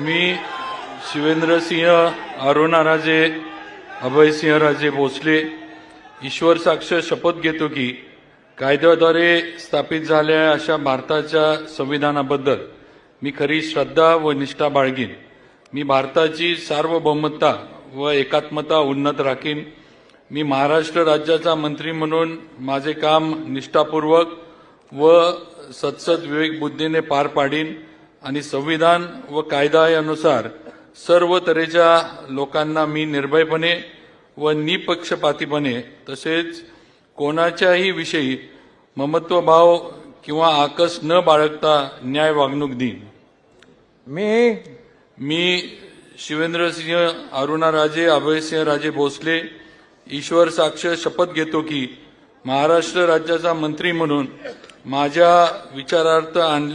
मी शिवेंद्रसिंह अरुणाराजे अभयसिंहराजे भोसले ईश्वर साक्ष शपथ घेतो की कायद्याद्वारे स्थापित झालेल्या अशा भारताच्या संविधानाबद्दल मी खरी श्रद्धा व निष्ठा बाळगीन. मी भारताची सार्वभौमता व एकात्मता उन्नत राखीन. मी महाराष्ट्र राज्याचा मंत्री म्हणून माझे काम निष्ठापूर्वक व सत्सद विवेकबुद्धीने पार पाडीन आणि संविधान व कायदा यानुसार सर्व तऱ्हेच्या लोकांना मी निर्भयपणे व निपक्षपातीपणे तसेच कोणाच्याही विषयी ममत्वभाव किंवा आकस न बाळगता न्याय वागणूक देईन. मी शिवेंद्रसिंह अरुणाराजे अभयसिंहराजे भोसले ईश्वर साक्ष शपथ घेतो की महाराष्ट्र राज्याचा मंत्री म्हणून माझ्या विचारार्थ आणली